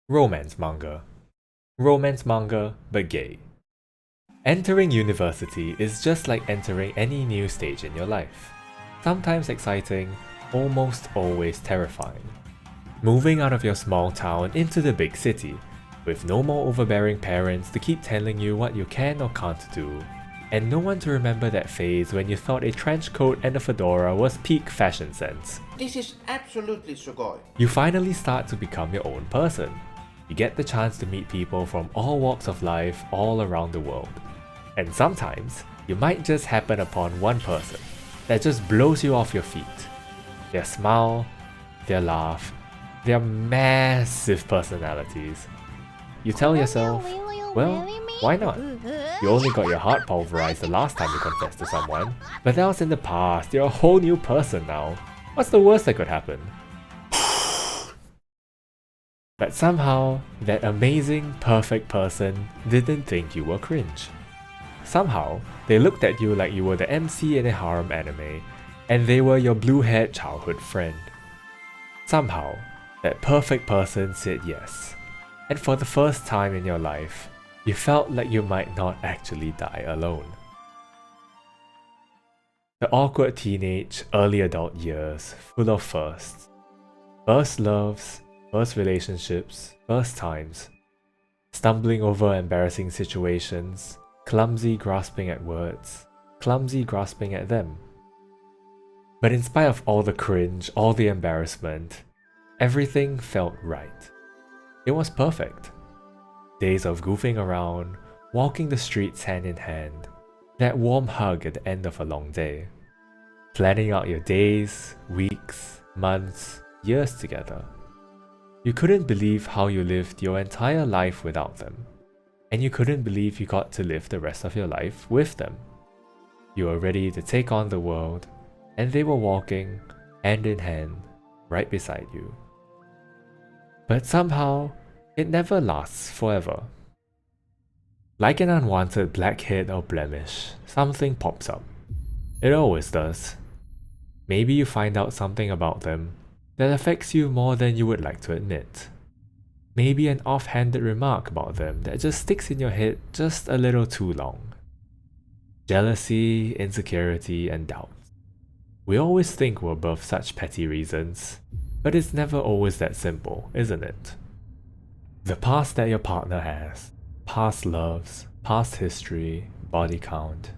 Romance manga. Romance manga, but gay. Entering university is just like entering any new stage in your life. Sometimes exciting, almost always terrifying. Moving out of your small town into the big city, with no more overbearing parents to keep telling you what you can or can't do, and no one to remember that phase when you thought a trench coat and a fedora was peak fashion sense. This is absolutely sugoi. You finally start to become your own person. You get the chance to meet people from all walks of life all around the world. And sometimes, you might just happen upon one person that just blows you off your feet. Their smile, their laugh, their massive personalities. You tell yourself, well, why not? You only got your heart pulverized the last time you confessed to someone, but that was in the past, you're a whole new person now. What's the worst that could happen? But somehow, that amazing, perfect person didn't think you were cringe. Somehow, they looked at you like you were the MC in a harem anime, and they were your blue-haired childhood friend. Somehow, that perfect person said yes, and for the first time in your life, you felt like you might not actually die alone. The awkward teenage, early adult years, full of firsts. First loves, first relationships, first times. Stumbling over embarrassing situations, clumsy grasping at words, clumsy grasping at them. But in spite of all the cringe, all the embarrassment, everything felt right. It was perfect. Days of goofing around, walking the streets hand in hand, that warm hug at the end of a long day. Planning out your days, weeks, months, years together. You couldn't believe how you lived your entire life without them. And you couldn't believe you got to live the rest of your life with them. You were ready to take on the world, and they were walking, hand in hand, right beside you. But somehow, it never lasts forever. Like an unwanted blackhead or blemish, something pops up. It always does. Maybe you find out something about them that affects you more than you would like to admit. Maybe an offhanded remark about them that just sticks in your head just a little too long. Jealousy, insecurity, and doubt. We always think we're above such petty reasons, but it's never always that simple, isn't it? The past that your partner has, past loves, past history, body count.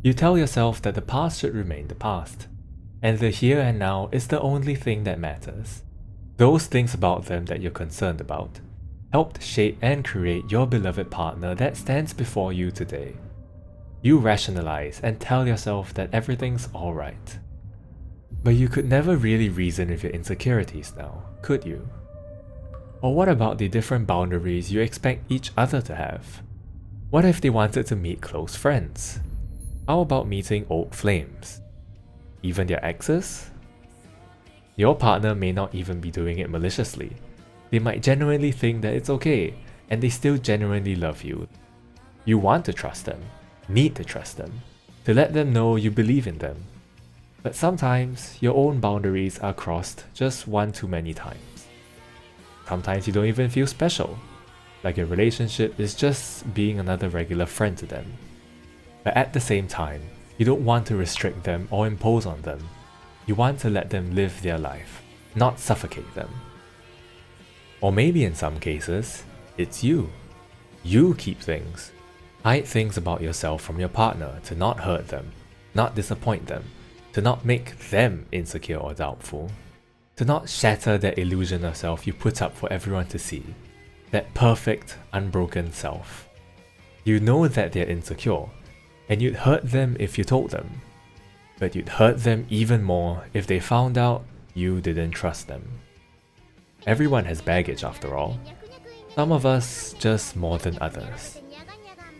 You tell yourself that the past should remain the past, and the here and now is the only thing that matters. Those things about them that you're concerned about helped shape and create your beloved partner that stands before you today. You rationalize and tell yourself that everything's alright. But you could never really reason with your insecurities now, could you? Or what about the different boundaries you expect each other to have? What if they wanted to meet close friends? How about meeting old flames? Even their exes? Your partner may not even be doing it maliciously. They might genuinely think that it's okay, and they still genuinely love you. You want to trust them, need to trust them, to let them know you believe in them. But sometimes, your own boundaries are crossed just one too many times. Sometimes you don't even feel special, like your relationship is just being another regular friend to them. But at the same time, you don't want to restrict them or impose on them. You want to let them live their life, not suffocate them. Or maybe in some cases, it's you. You keep things. Hide things about yourself from your partner to not hurt them, not disappoint them, to not make them insecure or doubtful, to not shatter that illusion of self you put up for everyone to see, that perfect, unbroken self. You know that they're insecure, and you'd hurt them if you told them. But you'd hurt them even more if they found out you didn't trust them. Everyone has baggage after all. Some of us just more than others.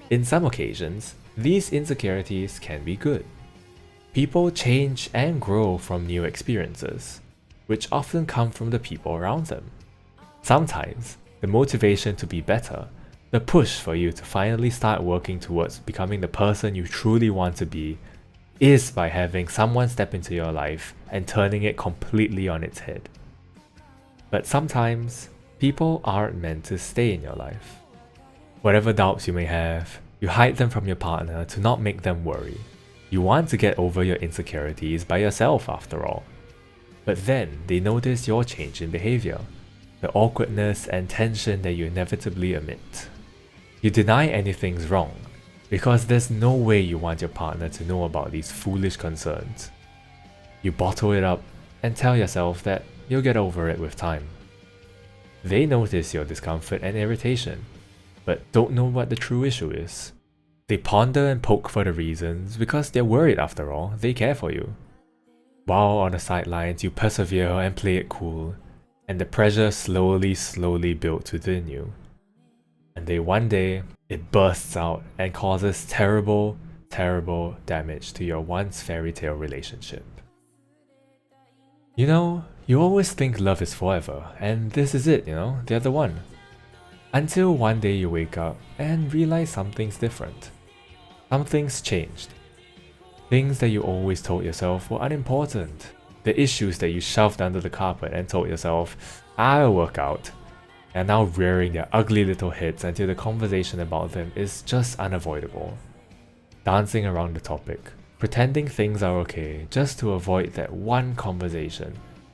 In some occasions, these insecurities can be good. People change and grow from new experiences, which often come from the people around them. Sometimes, the motivation to be better, the push for you to finally start working towards becoming the person you truly want to be, is by having someone step into your life and turning it completely on its head. But sometimes, people aren't meant to stay in your life. Whatever doubts you may have, you hide them from your partner to not make them worry. You want to get over your insecurities by yourself after all. But then they notice your change in behavior, the awkwardness and tension that you inevitably emit. You deny anything's wrong, because there's no way you want your partner to know about these foolish concerns. You bottle it up and tell yourself that you'll get over it with time. They notice your discomfort and irritation, but don't know what the true issue is. They ponder and poke for the reasons because they're worried after all, they care for you. While on the sidelines you persevere and play it cool, and the pressure slowly builds within you. And then one day, it bursts out and causes terrible damage to your once fairy tale relationship. You know, you always think love is forever, and this is it, they're the one. Until one day you wake up and realize something's different. Something's changed. Things that you always told yourself were unimportant. The issues that you shoved under the carpet and told yourself, I'll work out, are now rearing their ugly little heads until the conversation about them is just unavoidable. Dancing around the topic, pretending things are okay just to avoid that one conversation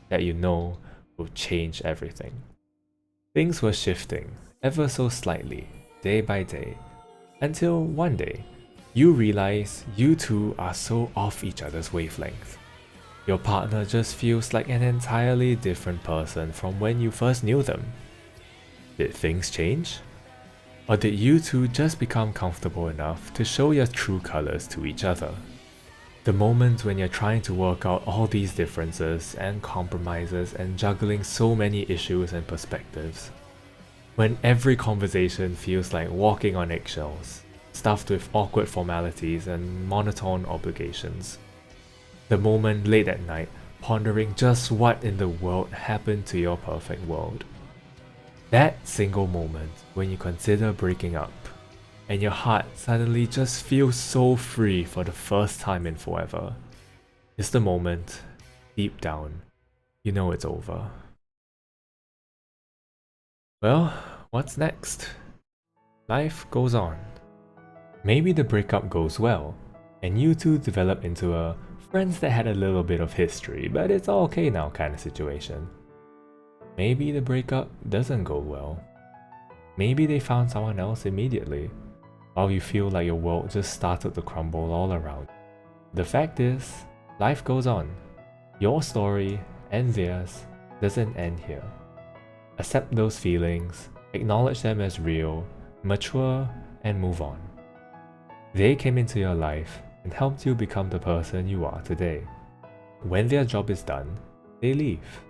that you know will change everything. Things were shifting ever so slightly, day by day, until one day, you realize you two are so off each other's wavelength. Your partner just feels like an entirely different person from when you first knew them. Did things change? Or did you two just become comfortable enough to show your true colors to each other? The moment when you're trying to work out all these differences and compromises and juggling so many issues and perspectives. When every conversation feels like walking on eggshells, stuffed with awkward formalities and monotone obligations. The moment late at night, pondering just what in the world happened to your perfect world. That single moment when you consider breaking up, and your heart suddenly just feels so free for the first time in forever, is the moment, deep down, you know it's over. Well, what's next? Life goes on. Maybe the breakup goes well, and you two develop into a friends that had a little bit of history, but it's all okay now kind of situation. Maybe the breakup doesn't go well. Maybe they found someone else immediately, while you feel like your world just started to crumble all around. The fact is, life goes on. Your story and theirs doesn't end here. Accept those feelings, acknowledge them as real, mature, and move on. They came into your life and helped you become the person you are today. When their job is done, they leave.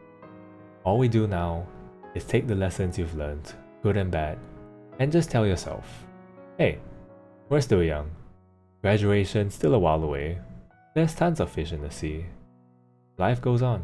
All we do now is take the lessons you've learned, good and bad, and just tell yourself, hey, we're still young. Graduation's still a while away. There's tons of fish in the sea. Life goes on.